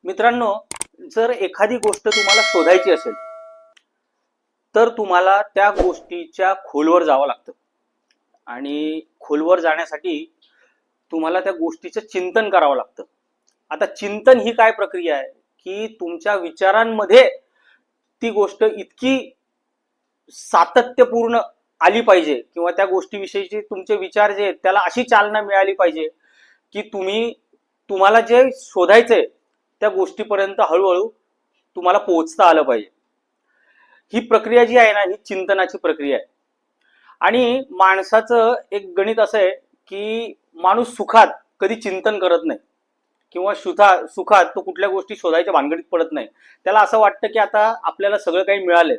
मित्रांनो, जर एखादी गोष्ट तुम्हाला शोधायची असेल तर तुम्हाला त्या गोष्टीच्या खोलवर जावं लागतं आणि खोलवर जाण्यासाठी तुम्हाला त्या गोष्टीचं चिंतन करावं लागतं. आता चिंतन ही काय प्रक्रिया आहे की तुमच्या विचारांमध्ये ती गोष्ट इतकी सातत्यपूर्ण आली पाहिजे किंवा त्या गोष्टीविषयीचे तुमचे विचार जे आहेत त्याला अशी चालना मिळाली पाहिजे की तुम्हाला जे शोधायचंय त्या गोष्टीपर्यंत हळूहळू तुम्हाला पोहोचता आलं पाहिजे. ही प्रक्रिया जी आहे ना, ही चिंतनाची प्रक्रिया आहे. आणि माणसाचं एक गणित असं आहे की माणूस सुखात कधी चिंतन करत नाही किंवा सुखात तो कुठल्या गोष्टी शोधायच्या भानगडीत पडत नाही. त्याला असं वाटतं की आता आपल्याला सगळं काही मिळालंय.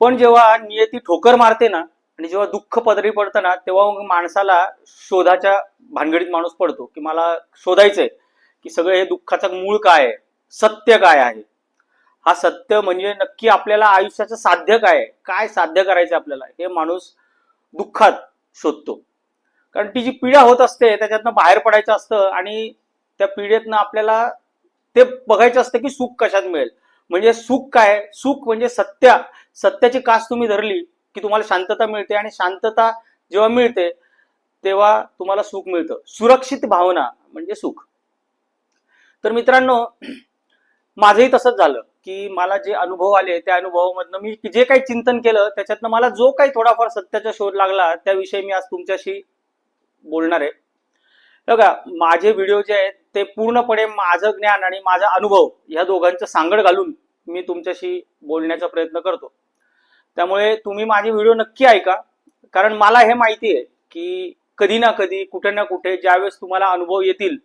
पण जेव्हा नियती ठोकर मारते ना आणि जेव्हा दुःख पदरी पडतं ना, तेव्हा मग माणसाला शोधाच्या भानगडीत माणूस पडतो की मला शोधायचंय की सगळं हे दुःखाचं मूळ काय आहे, सत्य काय आहे. हा सत्य म्हणजे नक्की आपल्याला आयुष्याचं साध्य काय आहे, काय साध्य करायचं आपल्याला, हे माणूस दुःखात शोधतो. कारण ती जी पीडा होत असते त्याच्यातनं बाहेर पडायचं असतं आणि त्या पीडेतनं आपल्याला ते बघायचं असतं की सुख कशात मिळेल. म्हणजे सुख काय, सुख म्हणजे सत्याची कास तुम्ही धरली की तुम्हाला शांतता मिळते आणि शांतता जेव्हा मिळते तेव्हा तुम्हाला सुख मिळतं. सुरक्षित भावना म्हणजे सुख. तर मित्रांनो, माझंही तसंच झालं की मला जे अनुभव आले त्या अनुभवामधनं मी जे काही चिंतन केलं त्याच्यातनं मला जो काही थोडाफार सत्याचा शोध लागला त्याविषयी मी आज तुमच्याशी बोलणार आहे. बघा, माझे व्हिडिओ जे आहेत ते पूर्णपणे माझं ज्ञान आणि माझा अनुभव ह्या दोघांचं सांगड घालून मी तुमच्याशी बोलण्याचा प्रयत्न करतो. त्यामुळे तुम्ही माझे व्हिडिओ नक्की ऐका, कारण मला हे माहिती आहे की कधी ना कधी कुठे ना कुठे ज्यावेळेस तुम्हाला अनुभव येतील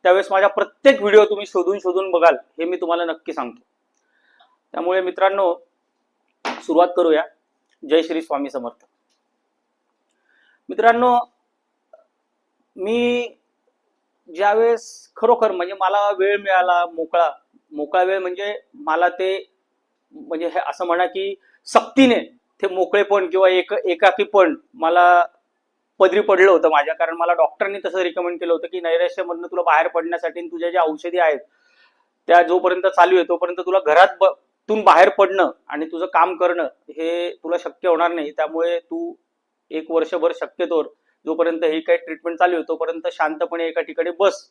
त्यावेळेस माझ्या प्रत्येक व्हिडिओ तुम्ही शोधून शोधून बघाल, हे मी तुम्हाला नक्की सांगतो. त्यामुळे मित्रांनो, सुरुवात करूया. जय श्री स्वामी समर्थ. मित्रांनो, मी ज्यावेळेस खरोखर म्हणजे मला वेळ मिळाला, मोकळा वेळ, म्हणजे मला ते म्हणजे हे असं म्हणा की सक्तीने ते मोकळेपण किंवा एकाकीपण मला पदरी पडलं होतं माझ्या. कारण मला डॉक्टरनी तसं रिकमेंड केलं होतं की नैराश्यामधनं तुला बाहेर पडण्यासाठी तुझ्या ज्या औषधी आहेत त्या जोपर्यंत चालू आहे तोपर्यंत तुला घरातून बाहेर पडणं आणि तुझं काम करणं हे तुला शक्य होणार नाही. त्यामुळे तू 1 वर्षभर शक्यतोवर जोपर्यंत ही काही ट्रीटमेंट चालू आहे तोपर्यंत शांतपणे एका ठिकाणी बस,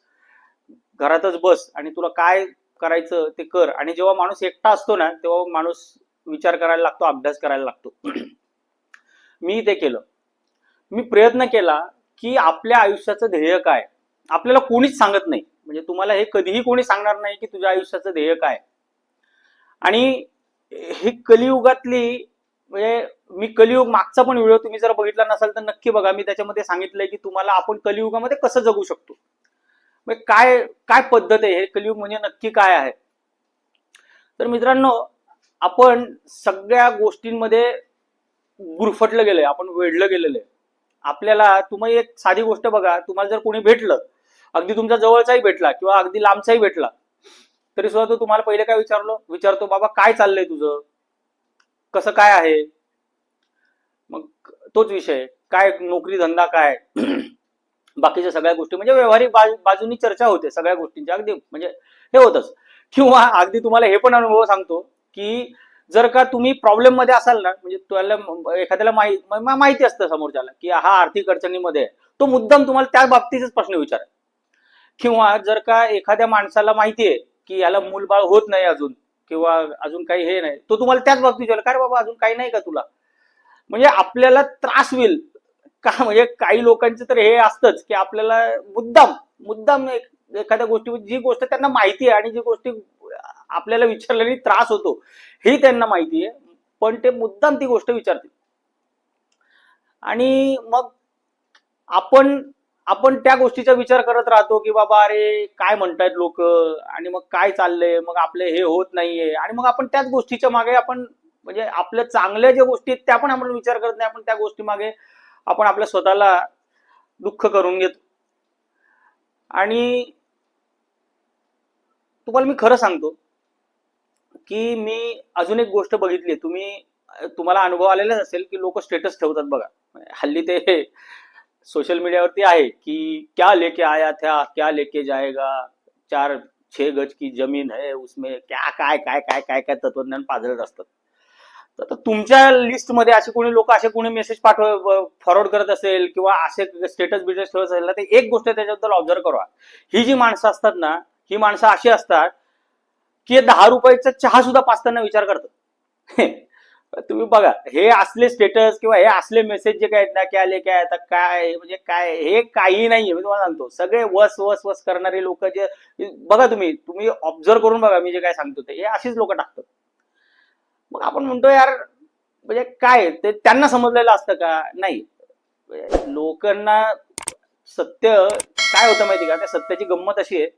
घरातच बस आणि तुला काय करायचं ते कर. आणि जेव्हा माणूस एकटा असतो ना तेव्हा माणूस विचार करायला लागतो, अभ्यास करायला लागतो. मी ते केलं. मी प्रयत्न केला की आपल्या आयुष्याचं ध्येय काय. आपल्याला कोणीच सांगत नाही, म्हणजे तुम्हाला हे कधीही कोणी सांगणार नाही की तुझ्या आयुष्याचं ध्येय काय. आणि ही कलियुगातली, म्हणजे मी कलियुग मागचा पण व्हिडिओ तुम्ही जर बघितला नसाल तर नक्की बघा. मी त्याच्यामध्ये सांगितलंय की तुम्हाला आपण कलियुगामध्ये कसं जगू शकतो, म्हणजे काय काय पद्धत आहे, हे कलियुग म्हणजे नक्की काय आहे. तर मित्रांनो, आपण सगळ्या गोष्टींमध्ये गुरफटलं गेलंय, आपण वेढलं गेलेलं आहे. आपल्याला तुम्ही एक साधी गोष्ट बघा, तुम्हाला जर कोणी भेटलं, अगदी तुमच्या जवळचाही भेटला किंवा अगदी लांबचाही भेटला, तरी सुद्धा तो तुम्हाला पहिले काय विचारतो, बाबा काय चाललंय तुझं, कसं काय आहे. मग तोच विषय काय, नोकरी धंदा काय, बाकीच्या सगळ्या गोष्टी, म्हणजे व्यवहारिक बाजूनी चर्चा होते सगळ्या गोष्टींची, अगदी म्हणजे हे होतच. किंवा अगदी तुम्हाला हे पण अनुभव सांगतो की जर का तुम्ही प्रॉब्लेम मध्ये असाल ना, म्हणजे तुम्हाला एखाद्याला माहिती असतं समोरच्याला की हा आर्थिक अडचणीमध्ये आहे, तो मुद्दाम तुम्हाला त्या बाबतीतच प्रश्न विचारेल. किंवा जर का एखाद्या माणसाला माहिती आहे की याला मूलबाळ होत नाही अजून किंवा अजून काही हे नाही, तो तुम्हाला त्याच बाबतीत विचारेल, काय रे बाबा अजून काही नाही का तुला. म्हणजे आपल्याला त्रास होईल का, म्हणजे काही लोकांचं तर हे असतंच की आपल्याला मुद्दाम एखाद्या गोष्टी, जी गोष्ट त्यांना माहिती आहे आणि जी गोष्टी आपल्याला विचारल्याने त्रास होतो हे त्यांना माहिती आहे, पण ते मुद्दाम ती गोष्ट विचारतील. आणि मग आपण त्या गोष्टीचा विचार करत राहतो की बाबा अरे काय म्हणतायत लोक, आणि मग काय चाललंय, मग आपले हे होत नाहीये, आणि मग आपण त्याच गोष्टीच्या मागे आपण, म्हणजे आपल्या चांगल्या ज्या गोष्टी आहेत त्या पण आपण विचार करत नाही, आपण त्या गोष्टी मागे आपण आपल्या स्वतःला दुःख करून घेतो. आणि तुम्हाला मी खरं सांगतो की मी अजून एक गोष्ट बघितली, तुम्हाला अनुभव आलेलाच असेल की लोक स्टेटस ठेवतात बघा. हल्ली ते सोशल मीडियावरती आहे की क्या लेके आया था क्या लेके जाएगा, चार 6 गज की जमीन है उसमें क्या काय काय काय काय काय तत्वज्ञान पाजळत असतात. तर तुमच्या लिस्टमध्ये असे कोणी लोक असे कोणी मेसेज फॉरवर्ड करत असेल किंवा असे स्टेटस बिटस ठेवत असेल ना, ते एक गोष्ट त्याच्याबद्दल ऑब्झर्व करा. ही जी माणसं असतात ना, ही माणसं अशी असतात की 10 रुपयाचा चहा सुद्धा पाचताना विचार करतात. तुम्ही बघा हे असले स्टेटस किंवा हे असले मेसेज जे काय आहेत ना, काय आले काय आता काय म्हणजे काय हे काही नाहीये. मी तुम्हाला सांगतो, सगळे वस वस वस करणारे लोक जे बघा, तुम्ही तुम्ही ऑब्झर्व करून बघा, मी जे काय सांगतो ते हे अशीच लोक टाकतात. मग आपण म्हणतो यार म्हणजे काय ते त्यांना समजलेलं असतं का? नाही. लोकांना सत्य काय होतं माहिती का? त्या सत्याची गंमत अशी आहे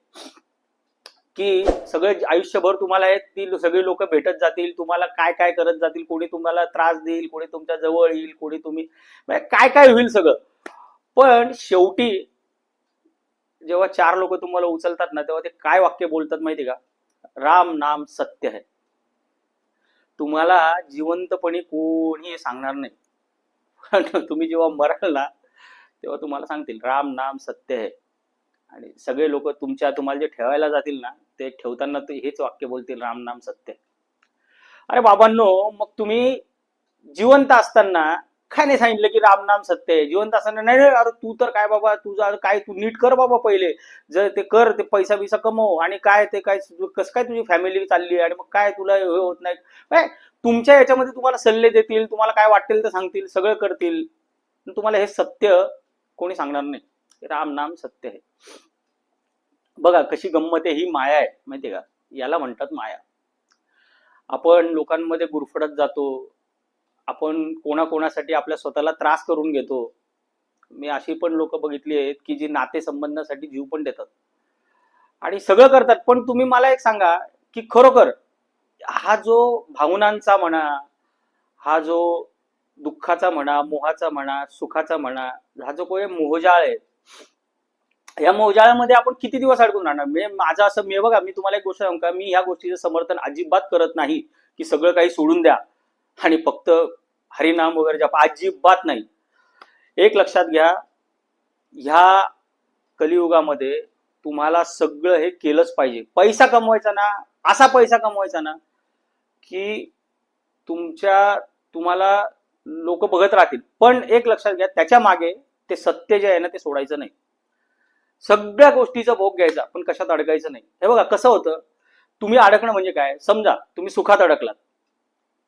की सगळे आयुष्यभर तुम्हाला ती सगळी लोक भेटत जातील, तुम्हाला काय काय करत जातील, कोणी तुम्हाला त्रास देईल, कोणी तुमच्या जवळ येईल, कोणी तुम्ही म्हणजे काय काय होईल सगळं. पण शेवटी जेव्हा 4 लोक तुम्हाला उचलतात ना, तेव्हा ते काय वाक्य बोलतात माहिती का? राम नाम सत्य है. तुम्हाला जिवंतपणे कोणी सांगणार नाही, पण तुम्ही जेव्हा मराल ना, तेव्हा तुम्हाला सांगतील राम नाम सत्य है. आणि सगळे लोक तुम्हाला जे ठेवायला जातील ना, ते ठेवताना ते हेच वाक्य बोलतील, राम नाम सत्य. अरे बाबांनो, मग तुम्ही जिवंत असताना काय नाही सांगितलं की राम नाम सत्य आहे? जिवंत असताना नाही नाही, अरे तू तर काय बाबा, तुझा काय तू नीट कर बाबा, पहिले जर ते कर, ते पैसा बिसा कमव, आणि काय ते काय कसं काय तुझी फॅमिली चालली, आणि मग काय तुला हे होत नाही. तुमच्या याच्यामध्ये तुम्हाला सल्ले देतील, तुम्हाला काय वाटेल ते सांगतील, सगळं करतील, तुम्हाला हे सत्य कोणी सांगणार नाही. राम नाम सत्य आहे. बघा कशी गंमत आहे, ही माया आहे माहितीये का? याला म्हणतात माया. आपण लोकांमध्ये गुरफटत जातो, आपण कोणाकोणासाठी आपल्या स्वतःला त्रास करून घेतो. मी अशी पण लोक बघितली आहेत की जी नातेसंबंधासाठी जीव पण देतात आणि सगळं करतात. पण तुम्ही मला एक सांगा की खरोखर हा जो भावनांचा म्हणा, हा जो दुःखाचा म्हणा, मोहाचा म्हणा, सुखाचा म्हणा, हा जो कोणी मोहजाळ आहे, या मोहजाळामध्ये आपण किती दिवस अडकून राहणार? माझं असं, मी बघा, मी तुम्हाला एक गोष्ट सांगू का, मी ह्या गोष्टीचं समर्थन अजिबात करत नाही की सगळं काही सोडून द्या आणि फक्त हरिनाम वगैरे जप, अजिबात नाही. एक लक्षात घ्या, ह्या कलियुगामध्ये तुम्हाला सगळं हे केलंच पाहिजे. पैसा कमवायचा ना, असा पैसा कमवायचा ना की तुम्हाला लोक बघत राहतील. पण एक लक्षात घ्या, त्याच्या मागे ते सत्य जे आहे ना, ते सोडायचं नाही. सगळ्या गोष्टीचा भोग घ्यायचा, पण कशात अडकायचं नाही. हे बघा कसं होतं, तुम्ही अडकणं म्हणजे काय? समजा तुम्ही सुखात अडकलात,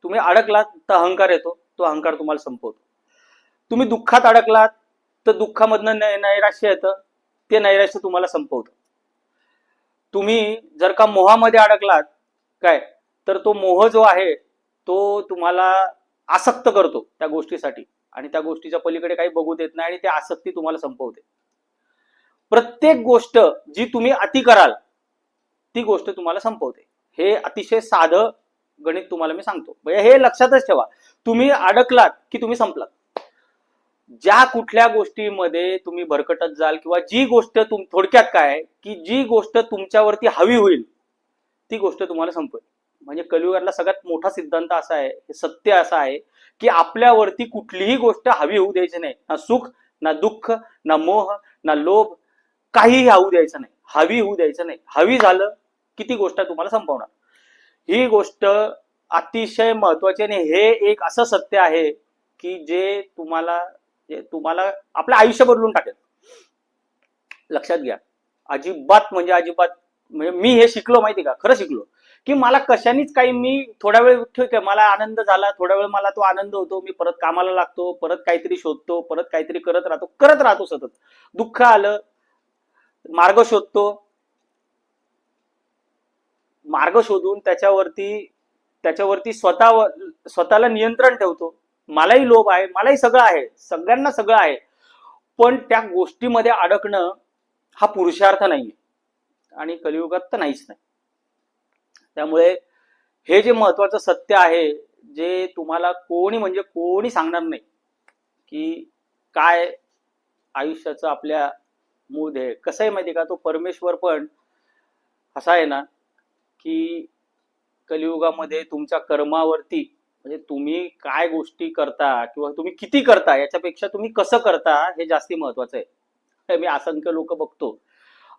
तुम्ही अडकलात तर अहंकार येतो, तो अहंकार तुम्हाला संपवतो. तुम्ही दुःखात अडकलात तर दुःखामधनं नैराश्य येतं, ते नैराश्य तुम्हाला संपवतं. तुम्ही जर का मोहामध्ये अडकलात काय, तर तो मोह जो आहे तो तुम्हाला आसक्त करतो त्या गोष्टीसाठी, आणि त्या गोष्टीच्या पलीकडे काही बघू देत नाही, आणि ती आसक्ती तुम्हाला संपवते. प्रत्येक गोष्ट जी तुम्ही अति कराल ती गोष्ट तुम्हाला संपवते. हे अतिशय साधं गणित तुम्हाला मी सांगतो, हे लक्षातच ठेवा. तुम्ही अडकलात की तुम्ही संपलात. ज्या कुठल्या गोष्टीमध्ये तुम्ही भरकटत जाल, किंवा जी गोष्ट थोडक्यात काय की जी गोष्ट तुमच्यावरती हवी होईल ती गोष्ट तुम्हाला संपवेल. म्हणजे कलियुगातला सगळ्यात मोठा सिद्धांत असा आहे, सत्य असं आहे की आपल्यावरती कुठलीही गोष्ट हवी होऊ द्यायची नाही. ना सुख, ना दुःख, ना मोह, ना लोभ, काहीही होऊ द्यायचं नाही, हवी होऊ द्यायचं नाही. हवी झालं की ती गोष्ट तुम्हाला संपवणार. ही गोष्ट अतिशय महत्वाची, आणि हे एक असं सत्य आहे की जे तुम्हाला आपलं आयुष्य बदलून टाकेल. लक्षात घ्या. अजिबात म्हणजे अजिबात, म्हणजे मी हे शिकलो माहिती का, खरं शिकलो की मला कशानेच काही, मी थोडा वेळ ठीक आहे, मला आनंद झाला, थोडा वेळ मला तो आनंद होतो, मी परत कामाला लागतो, परत काहीतरी शोधतो, परत काहीतरी करत राहतो सतत. दुःख आलं, मार्ग शोधतो, मार्ग शोधून त्याच्यावरती स्वतःला नियंत्रण ठेवतो. मलाही लोभ आहे, मलाही सगळं आहे, सगळ्यांना सगळं आहे, पण त्या गोष्टीमध्ये अडकणं हा पुरुषार्थ नाहीये, आणि कलियुगात तर नाहीच नाही. त्यामुळे हे जे महत्वाचं सत्य आहे, जे तुम्हाला कोणी सांगणार नाही की काय आयुष्याचं आपल्या मूळ ध्येय कसं आहे माहिती का, तो परमेश्वर पण असा आहे ना की कलियुगामध्ये तुमच्या कर्मावरती, म्हणजे तुम्ही काय गोष्टी करता किंवा तुम्ही किती करता याच्यापेक्षा तुम्ही कसं करता हे जास्ती महत्वाचं आहे. मी असंख्य लोक बघतो,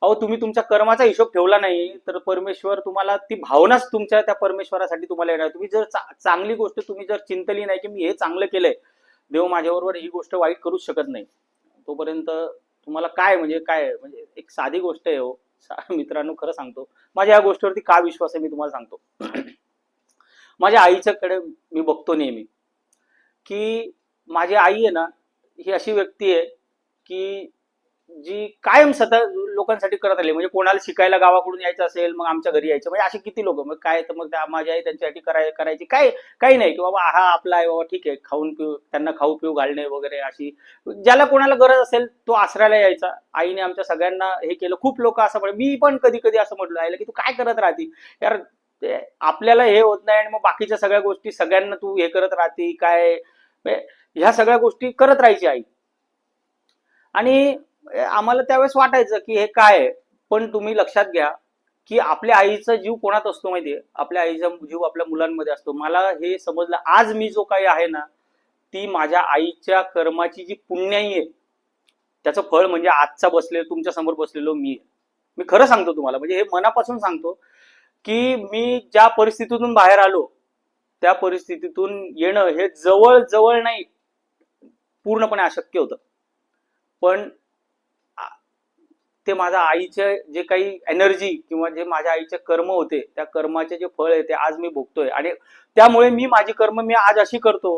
अहो तुम्ही तुमच्या कर्माचा हिशोब ठेवला नाही तर परमेश्वर तुम्हाला ती भावनाच तुमच्या त्या परमेश्वरासाठी तुम्हाला येणार. तुम्ही जर चांगली गोष्ट तुम्ही जर चिंतली नाही की मी हे चांगलं केलंय, देव माझ्याबरोबर ही गोष्ट वाईट करूच शकत नाही, तोपर्यंत तुम्हाला काय म्हणजे एक साधी गोष्ट आहे हो मित्रांनो. खरं सांगतो माझ्या या गोष्टीवरती का विश्वास आहे मी तुम्हाला सांगतो. माझ्या आईच्याकडे मी बघतो नेहमी की माझी आई आहे ना ही अशी व्यक्ती आहे की जी कायम सतत लोकांसाठी करत आली. म्हणजे कोणाला शिकायला गावाकडून यायचं असेल मग आमच्या घरी यायचं, म्हणजे असे किती लोक, मग काय तर मग माझी आई त्यांच्यासाठी करायची काय काही नाही की बाबा हा आपला आहे बाबा ठीक आहे, खाऊन पिऊ त्यांना खाऊ पिऊ घालणे वगैरे, अशी ज्याला कोणाला गरज असेल तो आसऱ्याला यायचा. आईने आमच्या सगळ्यांना हे केलं. खूप लोक असं म्हणे, मी पण कधी कधी असं म्हटलं आईला की तू काय करत राहती यार, ते आपल्याला हे होत नाही आणि मग बाकीच्या सगळ्या गोष्टी सगळ्यांना तू हे करत राहती काय, ह्या सगळ्या गोष्टी करत राहायची आई. आणि आम्हाला त्यावेळेस वाटायचं की हे काय आहे. पण तुम्ही लक्षात घ्या की आपल्या आईचा जीव कोणात असतो माहितीये, आपल्या आईचा जीव आपल्या मुलांमध्ये असतो. मला हे समजलं आज मी जो काही आहे ना ती माझ्या आईच्या कर्माची जी पुण्याई आहे त्याचं फळ म्हणजे आजचा तुमच्या समोर बसलेलो मी खरं सांगतो तुम्हाला, म्हणजे हे मनापासून सांगतो की मी ज्या परिस्थितीतून बाहेर आलो त्या परिस्थितीतून येणं हे जवळ जवळ नाही पूर्णपणे अशक्य होतं. पण ते माझ्या आईचे जे काही एनर्जी किंवा जे माझ्या आईचे कर्म होते त्या कर्माचे जे फळ आहे ते आज मी भोगतोय. आणि त्यामुळे मी माझी कर्म मी आज अशी करतो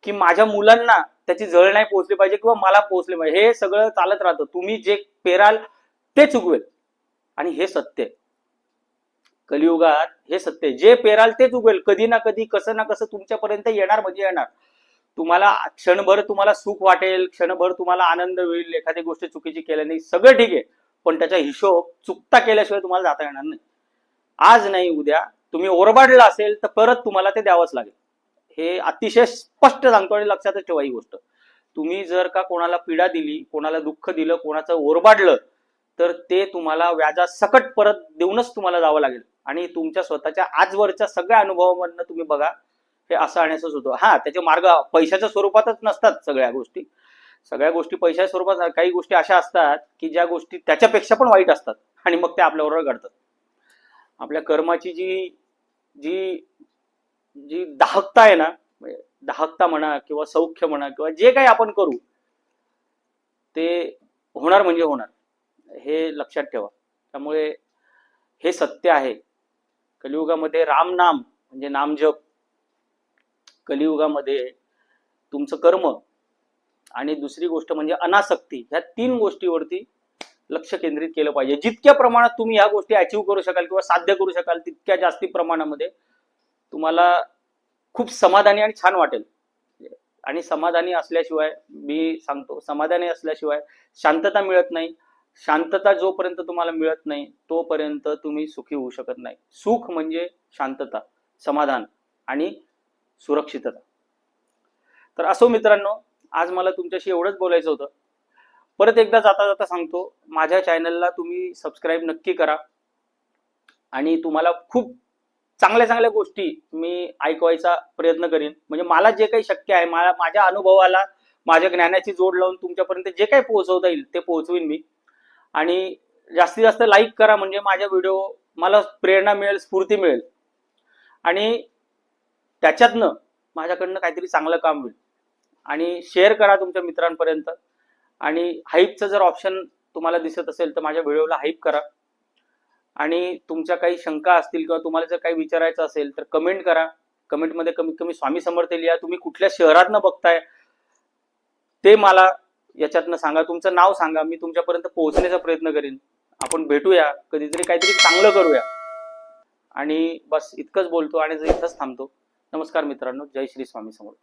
की माझ्या मुलांना त्याची झळ नाही पोहोचली पाहिजे किंवा मला पोहोचले पाहिजे. हे सगळं चालत राहतं. तुम्ही जे पेराल तेच उगवेल आणि हे सत्य आहे. कलियुगात हे सत्य आहे, जे पेराल तेच उगवेल. कधी ना कधी कसं ना कसं तुमच्यापर्यंत येणार म्हणजे येणार. तुम्हाला क्षणभर तुम्हाला सुख वाटेल, क्षणभर तुम्हाला आनंद होईल, एखादी गोष्ट चुकीची केल्याने सगळं ठीक आहे, पण त्याचा हिशोब चुकता केल्याशिवाय तुम्हाला जाता येणार नाही. आज नाही उद्या तुम्ही ओरबाडला असेल तर परत तुम्हाला ते द्यावंच लागेल. हे अतिशय स्पष्ट सांगतो आणि लक्षातच ठेवा ही गोष्ट. तुम्ही जर का कोणाला पीडा दिली, कोणाला दुःख दिलं, कोणाचं ओरबाडलं तर ते तुम्हाला व्याजासकट परत देऊनच तुम्हाला जावं लागेल. आणि तुमच्या स्वतःच्या आजवरच्या सगळ्या अनुभवामधनं तुम्ही बघा हे असं आणण्याचंच होतं. हा त्याचे मार्ग पैशाच्या स्वरूपातच नसतात सगळ्या गोष्टी पैशाच्या स्वरूपात. काही गोष्टी अशा असतात की ज्या गोष्टी त्याच्यापेक्षा पण वाईट असतात आणि मग ते आपल्याबरोबर घडतात. आपल्या कर्माची जी जी जी दाहकता आहे ना, दाहकता म्हणा किंवा सौख्य म्हणा किंवा जे काही आपण करू ते होणार म्हणजे होणार, हे लक्षात ठेवा. त्यामुळे हे सत्य आहे. कलियुगामध्ये राम नाम म्हणजे नामजप, कलियुगामध्ये तुमचं कर्म आणि दुसरी गोष्ट म्हणजे अनासक्ती, ह्या 3 गोष्टीवरती लक्ष केंद्रित केलं पाहिजे. जितक्या प्रमाणात तुम्ही ह्या गोष्टी अचीव्ह करू शकाल किंवा साध्य करू शकाल तितक्या जास्ती प्रमाणामध्ये तुम्हाला खूप समाधानी आणि छान वाटेल. आणि समाधानी असल्याशिवाय मी सांगतो, समाधानी असल्याशिवाय शांतता मिळत नाही. शांतता जोपर्यंत तुम्हाला मिळत नाही तोपर्यंत तुम्ही सुखी होऊ शकत नाही. सुख म्हणजे शांतता, समाधान आणि सुरक्षितता. तर असो मित्रांनो, आज मला तुमच्याशी एवढंच बोलायचं होतं. परत एकदा जाता जाता सांगतो, माझ्या चॅनलला तुम्ही सबस्क्राईब नक्की करा आणि तुम्हाला खूप चांगल्या चांगल्या गोष्टी मी ऐकवायचा प्रयत्न करीन. म्हणजे मला जे काही शक्य आहे, माझ्या अनुभवाला माझ्या ज्ञानाची जोड लावून तुमच्यापर्यंत जे काही पोहोचवता येईल ते पोहोचवीन मी. आणि जास्तीत जास्त लाईक करा म्हणजे माझ्या व्हिडिओ मला प्रेरणा मिळेल, स्फूर्ती मिळेल आणि त्याच्यातनं माझ्याकडनं काहीतरी चांगलं काम होईल. आणि शेअर करा तुमच्या मित्रांपर्यंत. आणि हाईपचं जर ऑप्शन तुम्हाला दिसत असेल तर माझ्या व्हिडिओला हाईप करा. आणि तुमच्या काही शंका असतील किंवा तुम्हाला जर काही विचारायचं असेल तर कमेंट करा. कमेंटमध्ये कमीत कमी स्वामी समर्थ लिहा. तुम्ही कुठल्या शहरातनं बघताय ते मला याच्यातनं सांगा. तुमचं नाव सांगा, मी तुमच्यापर्यंत पोहोचण्याचा प्रयत्न करीन. आपण भेटूया कधीतरी, काहीतरी चांगलं करूया. आणि बस इतकंच बोलतो आणि इथंच थांबतो. नमस्कार मित्रांनो, जय श्री स्वामी समर्थ.